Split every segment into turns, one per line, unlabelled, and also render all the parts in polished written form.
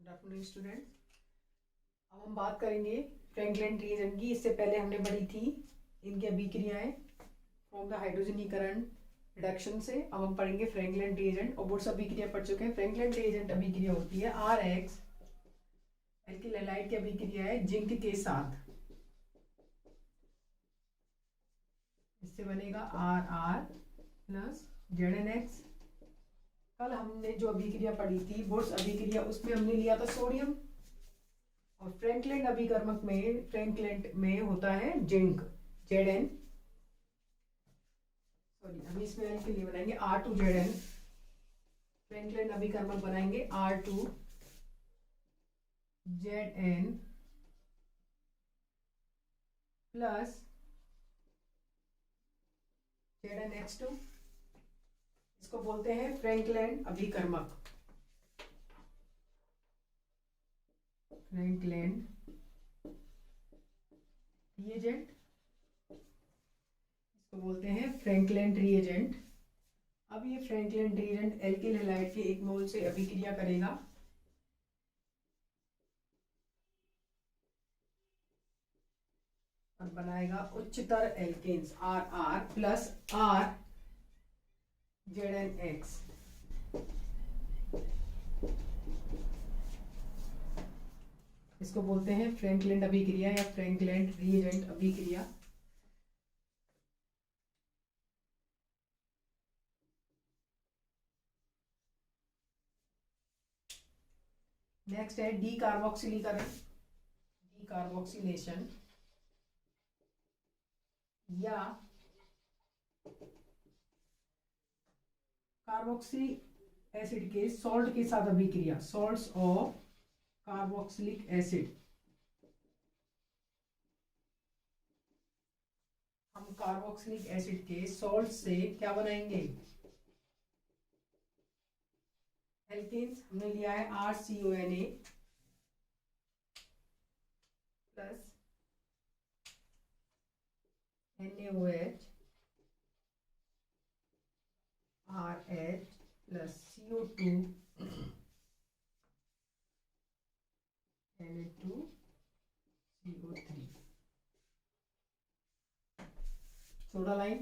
Good afternoon students. अब हम बात करेंगे फ्रैंकलिन रिएजेंट की। इससे पहले हमने पढ़ी थी इनकी अभिक्रियाएं फ्रॉम द हाइड्रोजनीकरण रिडक्शन से। अब हम पढ़ेंगे फ्रैंकलिन रिएजेंट और बोर्ड्स अभिक्रिया पढ़ चुके हैं। फ्रैंकलिन रिएजेंट अभिक्रिया होती है RX एल्किल हैलाइड की अभिक्रिया है जिंक के साथ। इससे बनेगा RR प्लस ZnX। कल हमने जो अभिक्रिया पढ़ी थी बोर्ड्स अभिक्रिया, उसमें हमने लिया था सोडियम, और फ्रैंकलिन अभिकर्मक में फ्रैंकलिन में होता है जिंक Zn। सॉरी, हम इसमें एल के लिए बनाएंगे R2Zn। फ्रैंकलिन अभिकर्मक बनाएंगे R2Zn प्लस ZnH2। इसको बोलते हैं फ्रैंकलिन अभिकर्मक, फ्रैंकलिन रिएजेंट। इसको बोलते हैं फ्रैंकलिन रिएजेंट। अब ये फ्रैंकलिन रिएजेंट एल्किल हैलाइड के 1 मोल से अभिक्रिया करेगा और बनाएगा उच्चतर alkanes RR plus R ZnX। इसको बोलते हैं फ्रैंकलिन अभिक्रिया या फ्रैंकलिन रिएजेंट अभिक्रिया। नेक्स्ट है डी कार्बोक्सिलीकरण, डी कार्बोक्सिलेशन या कार्बोक्सिलिक एसिड के सॉल्ट के साथ अभिक्रिया, सॉल्ट्स ऑफ कार्बोक्सिलिक एसिड। हम कार्बोक्सिलिक एसिड के सॉल्ट से क्या बनाएंगे? एल्केन्स। हमने लिया है RCONA plus NaOH RH plus CO2 Na2CO3। Soda lime.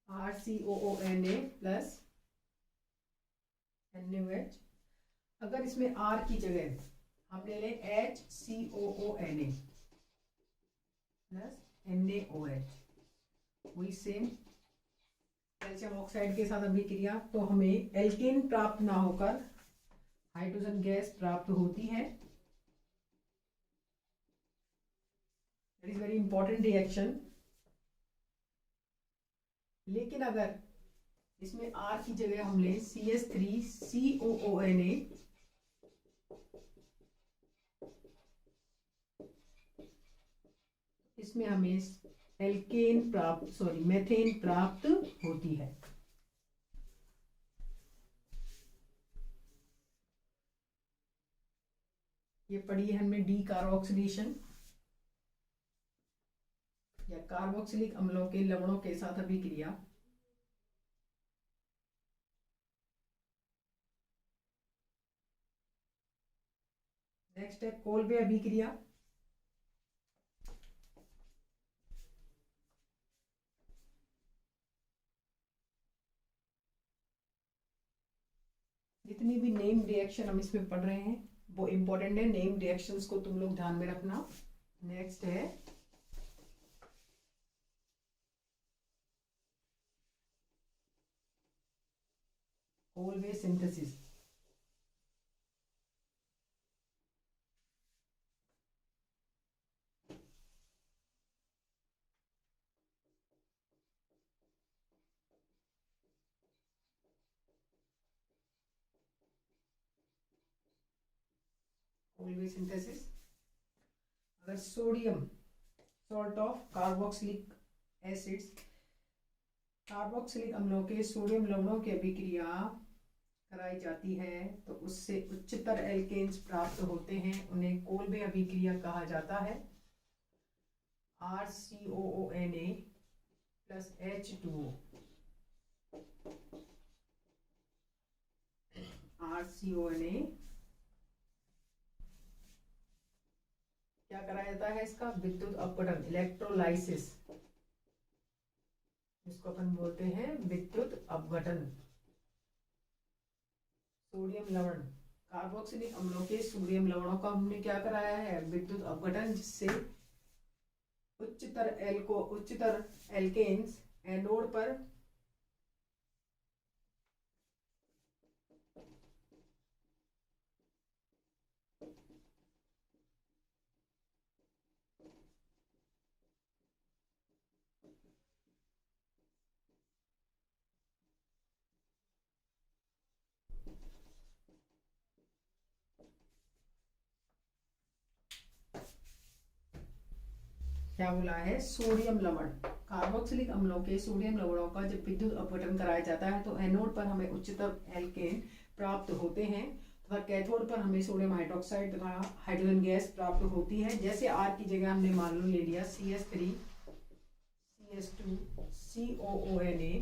RCOONA plus NaOH। अगर इसमें R की जगह हम ले लें HCOONA प्लस NaOH, वही सेम कैल्शियम ऑक्साइड के साथ अभिक्रिया, तो हमें एल्केन प्राप्त ना होकर हाइड्रोजन गैस प्राप्त होती है। It is very important reaction. लेकिन अगर इसमें R की जगह हम लें CH3COONA, इसमें हमें एल्केन प्राप्त मेथेन प्राप्त होती है। ये पढ़ी है हमने डी कार्बोक्सिलेशन या कार्बोक्सिलिक अम्लों के लवणों के साथ अभिक्रिया। नेक्स्ट है कोल्बे अभिक्रिया। जितनी भी नेम रिएक्शन हम इसमें पढ़ रहे हैं वो इंपॉर्टेंट है। नेम रिएक्शंस को तुम लोग ध्यान में रखना। नेक्स्ट है कोल्बे सिंथेसिस। Kolbe synthesis. अगर sodium salt of carboxylic acids, carboxylic अम्लों के सोडियम लवणों की अभिक्रिया कराई जाती है तो उससे उच्चतर एल्केन्स प्राप्त होते हैं, उन्हें कोल्बे अभिक्रिया कहा जाता है। RCOONA प्लस H2O, RCONA क्या कराया जाता है इसका विद्युत अपघटन, इलेक्ट्रोलाइसिस, जिसको अपन बोलते हैं विद्युत अपघटन। सोडियम लवण, कार्बोक्सिलिक अम्लों के सोडियम लवणों का हमने क्या कराया है विद्युत अपघटन, जिससे उच्चतर एल्केन्स एनोड पर क्या बोला है, सोडियम लवण, कार्बोक्सिलिक अम्लों के सोडियम लवणों का जब विद्युत अपघटन कराया जाता है तो एनोड पर हमें उच्चतर एल्केन प्राप्त होते हैं तथा कैथोड पर हमें सोडियम हाइड्रोक्साइड तथा हाइड्रोजन गैस प्राप्त होती है। जैसे आर की जगह हमने मान लो ले लिया CH3 CH2 COONA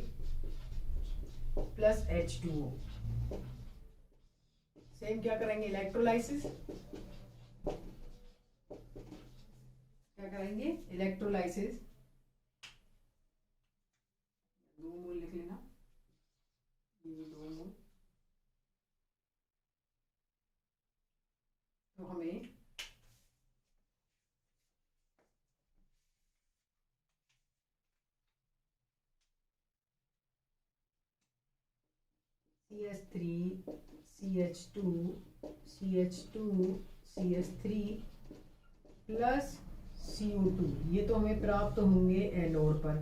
plus H2O। Same क्या करेंगे इलेक्ट्रोलाइसिस, क्या करेंगे इलेक्ट्रोलाइसिस, 2 मोल लिख लेना, ये 2 मोल, तो हमें CH3 CH2 CH2 CH3 plus CO2, ये तो हमें प्राप्त होंगे एनोड पर,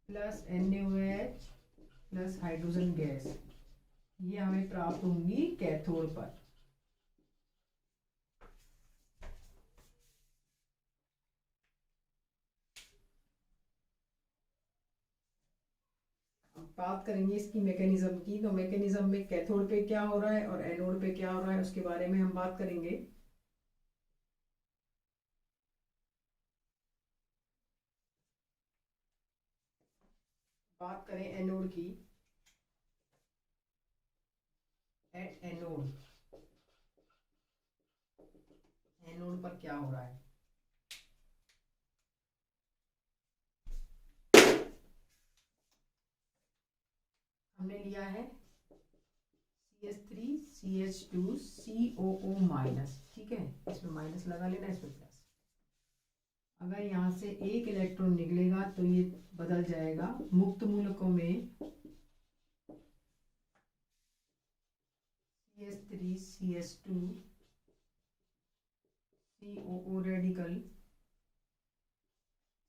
plus NaOH plus hydrogen gas, ये हमें प्राप्त होंगी कैथोड पर। अब बात करेंगे इसकी मैकेनिज्म की, तो मैकेनिज्म में कैथोड पे क्या हो रहा है और एनोड पे क्या हो रहा है उसके बारे में हम बात करेंगे। बात करें एनोड की, एट एनोड, एनोड पर क्या हो रहा है, हमने लिया है CH3 CH2 COO माइनस, ठीक है, इसमें माइनस लगा लेना, इसमें प्लस। अगर यहाँ से एक इलेक्ट्रॉन निकलेगा तो ये बदल जाएगा मुक्त मूलकों में CH3 CH2 COO रेडिकल,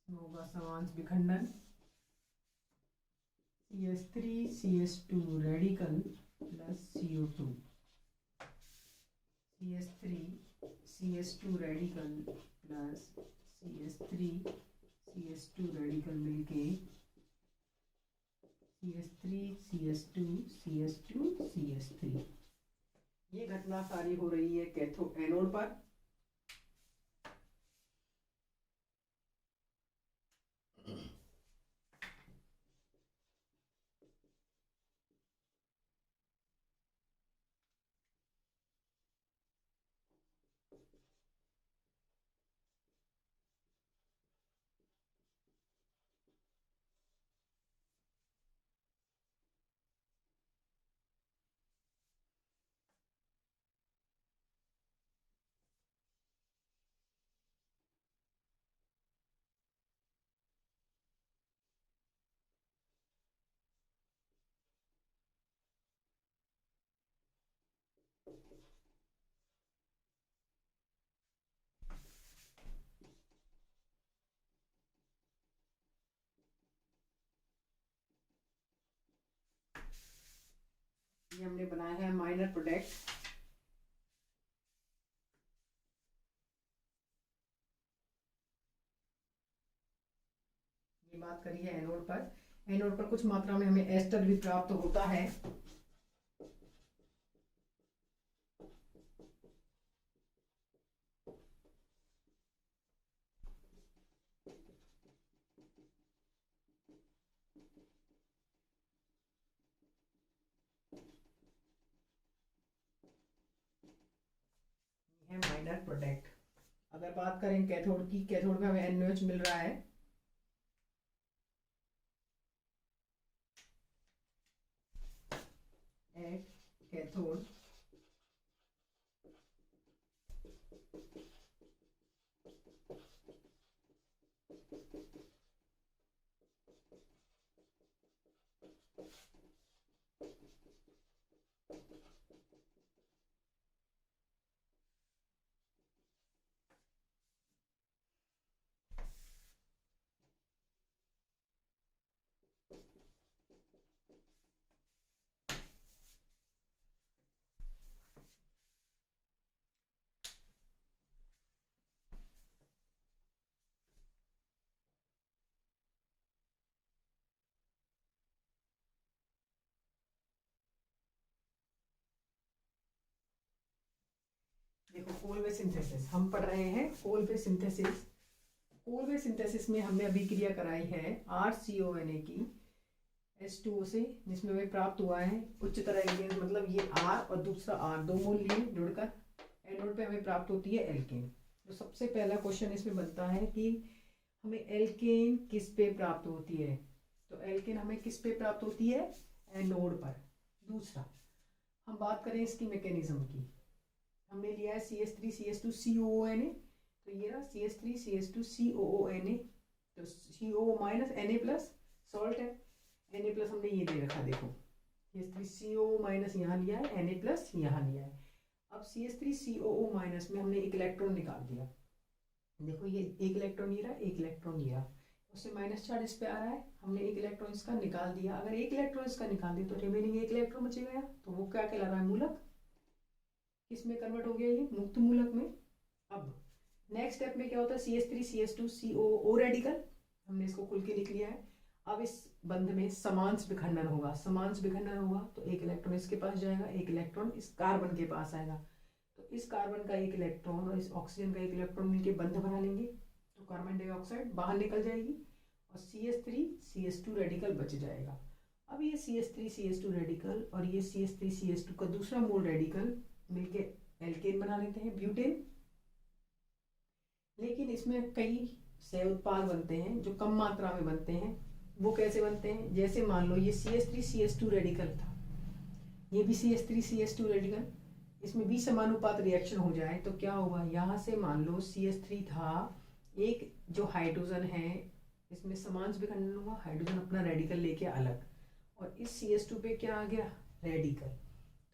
होगा समांश विखंडन, CH3 CH2 radical plus CO2, CH3 CH2 radical plus CH3 CH2 radical मिलके CH3 CH2 CH2 CH3। ये घटना सारी हो रही है एनोड पर। ये हमने बनाया है माइनर प्रोडक्ट। ये बात करी है एनोड पर, एनोड पर कुछ मात्रा में हमें एस्टर भी प्राप्त होता है। Minor product. अगर बात करें कैथोड की, कैथोड में हमें NaOH मिल रहा है, एट कैथोड देखो कोलवे सिंथेसिस हम पढ़ रहे हैं। कोलवे सिंथेसिस, कोलवे सिंथेसिस में हमने अभी क्रिया कराई है RCONA की H2O से, जिसमें हमें प्राप्त हुआ है उच्चतर एल्केन, मतलब ये R और दूसरा R दो मोल लिए जुड़कर एनोड पे हमें प्राप्त होती है एल्केन। तो सबसे पहला क्वेश्चन इसमें बनता है कि हमें एल्केन किस पे प्राप्त होती है, तो एल्केन हमें किस पे प्राप्त होती है, एनोड पर। दूसरा हम बात करें इसकी मैकेनिज्म की, हमने लिया है CH3CH2COONA, तो ये रहा CH3CH2COONA, तो CO minus Na plus salt है, Na प्लस हमने ये दे रखा, देखो CH3CO माइनस यहाँ लिया है, Na प्लस यहाँ लिया है। अब CH3COO माइनस में हमने एक इलेक्ट्रॉन निकाल दिया, देखो ये एक इलेक्ट्रॉन ये रहा, एक इलेक्ट्रॉन ये रहा, उससे माइनस चार्ज इस पे आ रहा है, हमने एक इलेक्ट्रॉन इसका निकाल दिया। अगर एक इलेक्ट्रॉन इसका निकाल दिया तो रिमेनिंग एक इलेक्ट्रॉन बच गया, तो वो क्या कहला रहा है, मूलक। किसमें कन्वर्ट हो गया, ये मुक्त मूलक में। अब नेक्स्ट स्टेप में क्या होता है, CH3CH2COO रेडिकल, हमने इसको खुल के लिख लिया है। अब इस बंध में समांश विखंडन होगा, समांश विखंडन होगा तो एक इलेक्ट्रॉन इसके पास जाएगा, एक इलेक्ट्रॉन इस कार्बन के पास आएगा, तो इस कार्बन का एक इलेक्ट्रॉन और इस ऑक्सीजन का एक इलेक्ट्रॉन मिलकर बंध बना लेंगे, तो कार्बन डाइऑक्साइड बाहर निकल जाएगी और CH3CH2 रेडिकल बच जाएगा। अब ये CH3CH2 रेडिकल और ये CH3CH2 का दूसरा मोल रेडिकल मिलके एल्केन बना लेते हैं, ब्यूटेन। लेकिन इसमें कई सह उत्पाद बनते हैं जो कम मात्रा में बनते हैं। वो कैसे बनते हैं, जैसे मान लो ये CH3CH2 रेडिकल था, ये भी CH3CH2 रेडिकल, इसमें 20 समानुपात रिएक्शन हो जाए तो क्या होगा, यहाँ से मान लो CH3 था, एक जो हाइड्रोजन है इसमें समांश विखंडन हुआ, हाइड्रोजन अपना रेडिकल लेके अलग, और इस CH2 पे क्या आ गया, रेडिकल,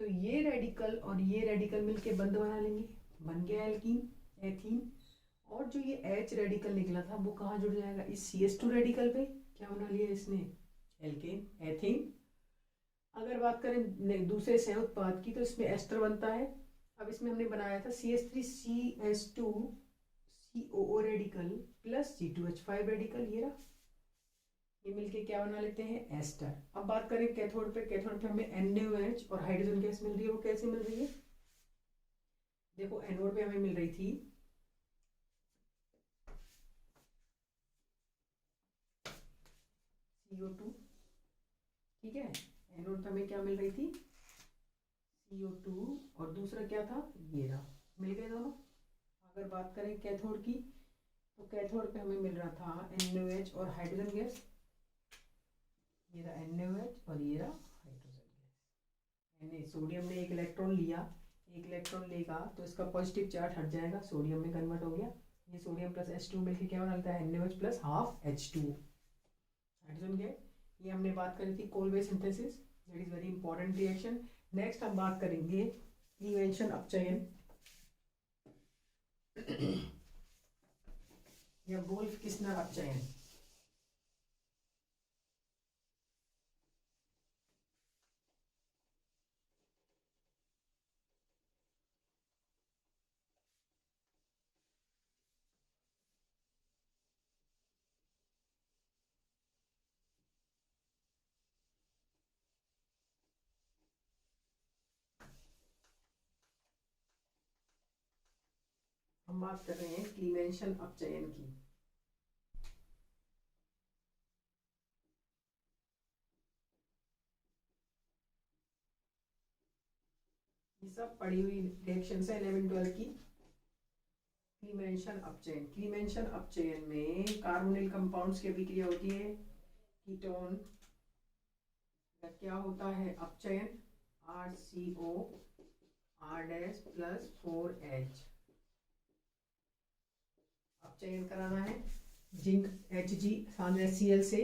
तो ये रेडिकल और ये रेडिकल मिलके बंध बना लेंगे, बन गया एल्कीन, एथीन। और जो ये H रेडिकल निकला था वो कहाँ जुड़ जाएगा, इस CH2 रेडिकल पे, क्या बना लिया इसने, एल्केन, एथीन। अगर बात करें दूसरे सह उत्पाद की तो इसमें एस्टर बनता है। अब इसमें हमने बनाया था CH3CH2COO radical plus C2H5 radical, ये रहा, ये मिलके क्या बना लेते हैं, एस्टर। अब बात करें कैथोड पे, कैथोड पे हमें NaOH और हाइड्रोजन गैस मिल रही है, वो कैसे मिल रही है, देखो एनोड पे हमें मिल रही थी CO2, ठीक है, एनोड पे हमें क्या मिल रही थी, CO2, और दूसरा क्या था, ये रहा, मिल गए दोनों। अगर बात करें कैथोड की तो कैथोड पे हमें मिल रहा था NaOH और हाइड्रोजन गैस, ये रहा NaOH और ये रहा हाइड्रोजन गैस। सोडियम ने एक इलेक्ट्रॉन लिया, एक इलेक्ट्रॉन लेगा तो इसका पॉजिटिव चार्ज हट जाएगा, सोडियम में कन्वर्ट हो गया, ये सोडियम प्लस H2 मिलकर क्या बनाता है, NaOH plus half H2O, hydrogen gas. ये हमने बात करी थी Colway synthesis, that is very important reaction. Next हम बात करेंगे क्लीवेशन अपचयन या वोल्फ किस्नर अपचयन। हम बात कर रहे हैं क्लीवेशन अपचयन की। ये सब पढ़ी हुई रिएक्शन है 11-12 की। क्लीमेंशन अपचयन, क्लीमेंशन अपचयन में कार्बोनिल कंपाउंड्स की अभिक्रिया होती है कीटोन का क्या होता है अपचयन, RCO R dash plus 4H अपचयन कराना है जिंक Hg सामने Cl से,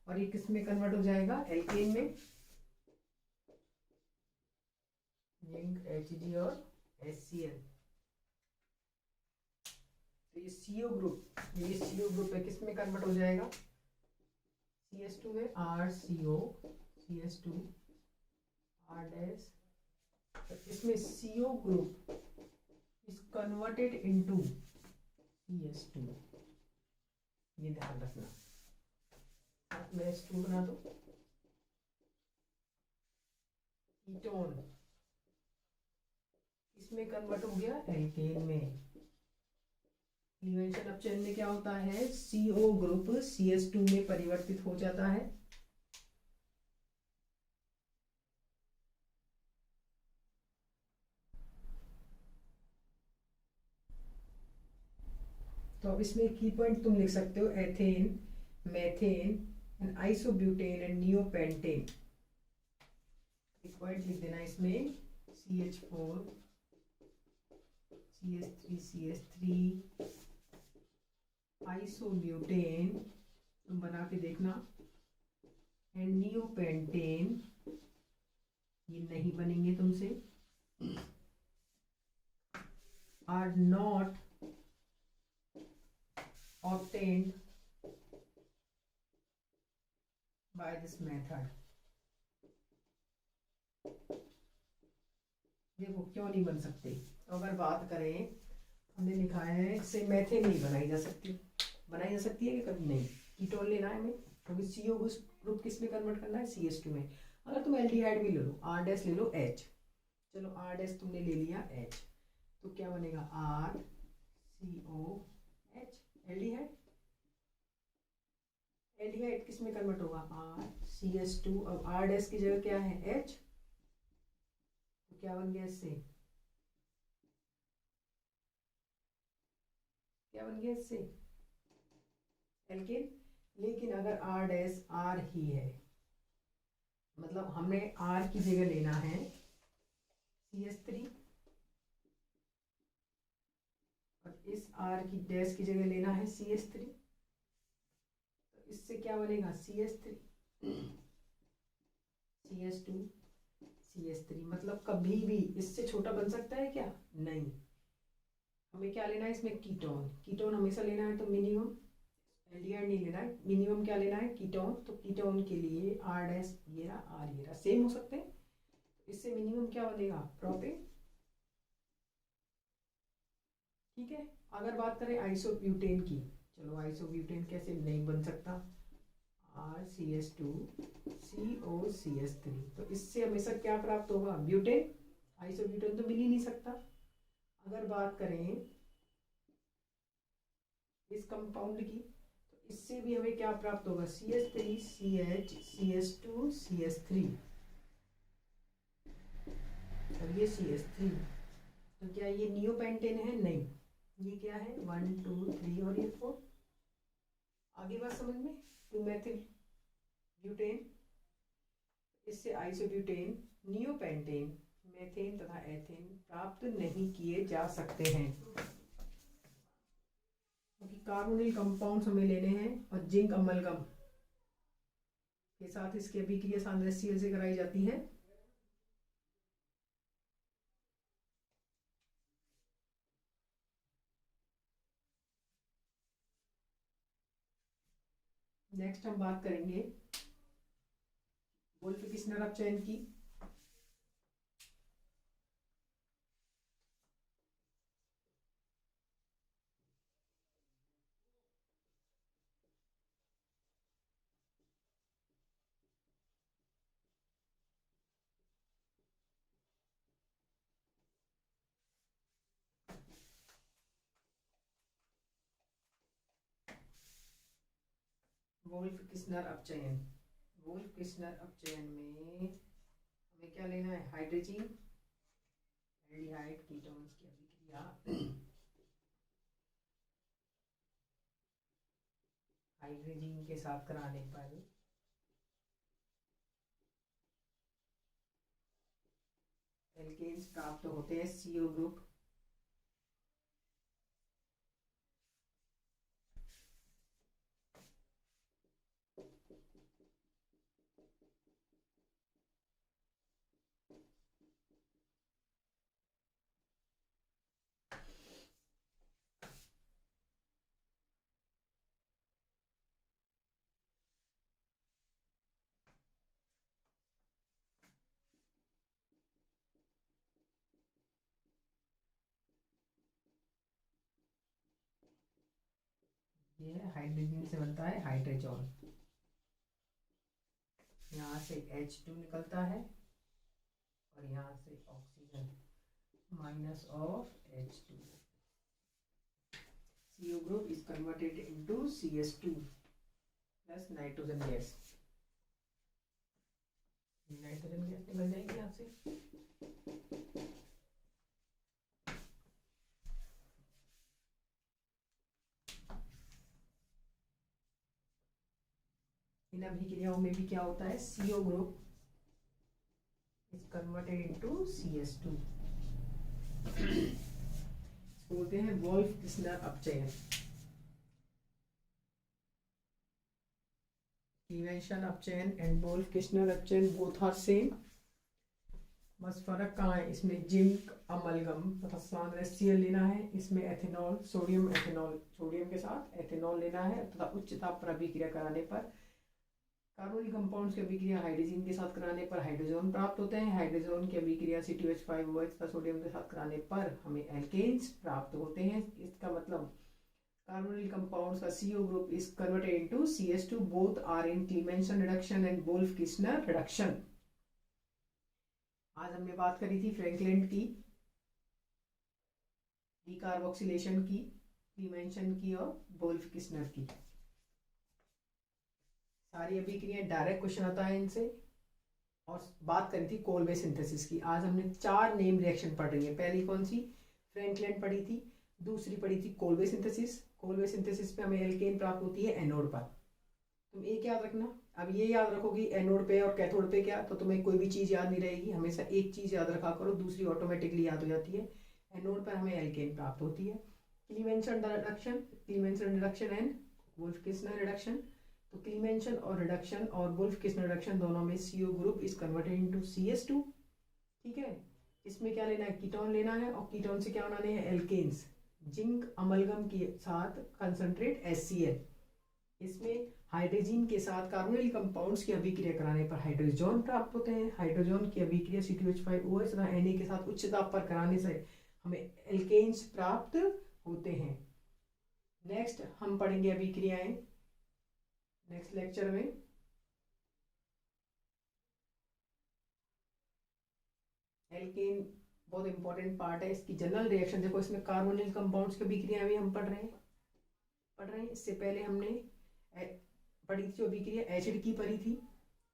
और ये किस में कन्वर्ट हो जाएगा एल्केन में, जिंक Hg और HCl। तो ये CO ग्रुप, ये CO ग्रुप है किस में कन्वर्ट हो जाएगा CS2 में, RCO CS2 R डैश, इसमें CO group is converted into CS2, ये ध्यान रखना। मैं S2 बना दो, कीटोन इसमें कन्वर्ट हो गया एल्केन में। क्लीवेंशन अपचयन में क्या होता है CO ग्रुप CS2 में परिवर्तित हो जाता है। तो अब इसमें की पॉइंट तुम लिख सकते हो ethane, methane and isobutane and neopentane. एक पॉइंट लिख देना इसमें CH4 CH3 CH3 आइसोब्यूटेन तुम बना के देखना, एंड नियोपेंटेन ये नहीं बनेंगे तुमसे, are not obtained by this method। देखो क्यों नहीं बन सकते, तो अगर बात करें हमने लिखा है इससे मेथेन नहीं बनाई जा सकती, बनाई जा सकती है कि कभी नहीं, कीटोन लेना है हमें क्योंकि CO ग्रुप किस में कन्वर्ट करना है CS2 में। अगर तुम एल्डिहाइड भी ले लो, R डैश ले लो H, चलो R डैश तुमने ले लिया H, तो क्या बनेगा RCOH एल्डिहाइड, एल्डिहाइड किस में कन्वर्ट होगा RCS2, अब R डैश की जगह क्या है H, तो क्या बन गया इससे, क्या बन गया इससे एल्केन। लेकिन अगर R डैश R ही है, मतलब हमने R की जगह लेना है CS3 और इस R की डैश की जगह लेना है CS3, तो इससे क्या बनेगा CS3 CS2 CS3, मतलब कभी भी इससे छोटा बन सकता है क्या, नहीं। हमें क्या लेना है इसमें कीटोन, कीटोन हमेशा लेना है तो मिनिमम, एल्डिहाइड नहीं लेना है, मिनिमम क्या लेना है कीटोन, तो कीटोन के लिए R डैश ये रहा R ये रहा सेम हो सकते हैं, इससे मिनिमम क्या बनेगा प्रोपेन। ठीक है, अगर बात करें आइसोब्यूटेन की, चलो आइसोब्यूटेन कैसे नहीं बन सकता RCS2 COCS3, तो इससे हमेशा क्या प्राप्त होगा ब्यूटेन, आइसोब्यूटेन तो मिल ही नहीं सकता। अगर बात करें इस कंपाउंड की, तो इससे भी हमें क्या प्राप्त होगा CH3 CH CS2 CS3 और ये CS3, तो क्या ये नियोपेंटेन है, नहीं, ये क्या है 1 2 3 और ये 4। आगे बात समझ में, 2 मेथिल ब्यूटेन, इससे आइसोब्यूटेन नियोपेंटेन मेथेन तथा एथेन प्राप्त नहीं किए जा सकते हैं, क्योंकि कार्बोनिल कंपाउंड्स हमें लेने हैं और जिंक अमलगम के साथ इसकी अभिक्रिया सांद्र Cl से कराई जाती है। नेक्स्ट हम बात करेंगे वोल्फ-किस्नर अपचयन की। वोल्फ-किस्नर अपचयन, वोल्फ-किस्नर अपचयन में हमें क्या लेना है हाइड्रोजन एल्डिहाइड कीटोन्स की अभिक्रिया हाइड्रोजन के साथ कराने पर एल्केन्स प्राप्त होते हैं CO ग्रुप। ये हाइड्रोजन से बनता है हाइड्रोजन, यहाँ से H2 निकलता है और यहाँ से oxygen minus of H2। CO group is converted into CS2 plus nitrogen gas. Nitrogen gas निकल जाएगी यहाँ से। इन अभिक्रियाओं में भी क्या होता है, CO group is converted into CS2। बोलते हैं वोल्फ किस्नर अपचयन। क्लीवेंशन अपचयन एंड वोल्फ किस्नर अपचयन बोथ आर सेम, बस फर्क कहाँ है, इसमें जिंक अमलगम तथा HCl लेना है, इसमें एथेनॉल सोडियम एथेनॉल सोडियम के साथ एथेनॉल लेना है तथा उच्च ताप पर अभिक्रिया कराने पर कार्बोनिल कंपाउंड्स की अभिक्रिया हाइड्रोजन के साथ कराने पर हाइड्रोजन प्राप्त होते हैं। हाइड्रोजन की अभिक्रिया C2H5OH तथा सोडियम के साथ कराने पर हमें एल्केन्स प्राप्त होते हैं। इसका मतलब कार्बोनिल कंपाउंड्स का CO group is converted into CS2, both are in Clemmensen reduction and Wolff Kishner reduction. आज हमने बात करी थी फ्रैंकलिन की, डीकार्बोक्सिलेशन की, क्लीमेंशन की और वोल्फ किस्नर की। सारी अभिक्रियाएं डायरेक्ट क्वेश्चन आता है इनसे। और बात करी थी कोलबे सिंथेसिस की। आज हमने 4 नेम रिएक्शन पढ़ रही है। पहली कौन सी, फ्रैंकलिन पढ़ी थी, दूसरी पढ़ी थी कोलबे सिंथेसिस। कोलबे सिंथेसिस पे हमें एल्केन प्राप्त होती है एनोड पर। तुम एक याद रखना, अब ये याद रखोगी एनोड पे और कैथोड पे क्या, तो तुम्हें कोई भी चीज़ याद नहीं रहेगी। हमेशा एक चीज़ याद रखा करो, दूसरी ऑटोमेटिकली याद हो जाती है। एनोड पर हमें एल्केन प्राप्त होती है। Clemmensen reduction and Wolff Kishner reduction. तो क्लीमेंशन और रिडक्शन और वुल्फ किस्नर रिडक्शन दोनों में CO group is converted into CS2। ठीक है, इसमें क्या लेना है, कीटोन लेना है और कीटोन से क्या बनाने हैं, एल्केन्स। जिंक अमलगम के साथ कंसंट्रेट HCl। इसमें हाइड्रोजन के साथ कार्बोनिल कंपाउंड्स की अभिक्रिया कराने पर हाइड्रोजन प्राप्त होते हैं। हाइड्रोजन की अभिक्रिया C2H5OH तथा Na के साथ उच्च ताप पर कराने से हमें एल्केन्स प्राप्त होते हैं। नेक्स्ट हम पढ़ेंगे अभिक्रियाएं नेक्स्ट लेक्चर में। एल्केन बहुत इंपॉर्टेंट पार्ट है, इसकी जनरल रिएक्शन देखो, इसमें कार्बोनिल कंपाउंड्स की अभिक्रिया भी हम पढ़ रहे हैं। इससे पहले हमने पढ़ी थी जो अभिक्रिया एसिड की पढ़ी थी।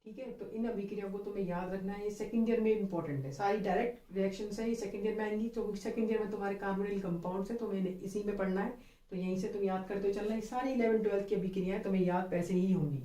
ठीक है, तो इन अभिक्रियाओं को तुम्हें याद रखना है, ये सेकंड ईयर में इंपॉर्टेंट है। सारी डायरेक्ट रिएक्शन है, ये सेकंड ईयर में आएंगी। तो सेकंड ईयर में तुम्हारे कार्बोनिल कंपाउंड्स है, तुम्हें इसी में पढ़ना है, तो यहीं से तुम याद करते चलना है। सारी 11th 12th की अभिक्रियाएं तुम्हें याद वैसे ही होंगी।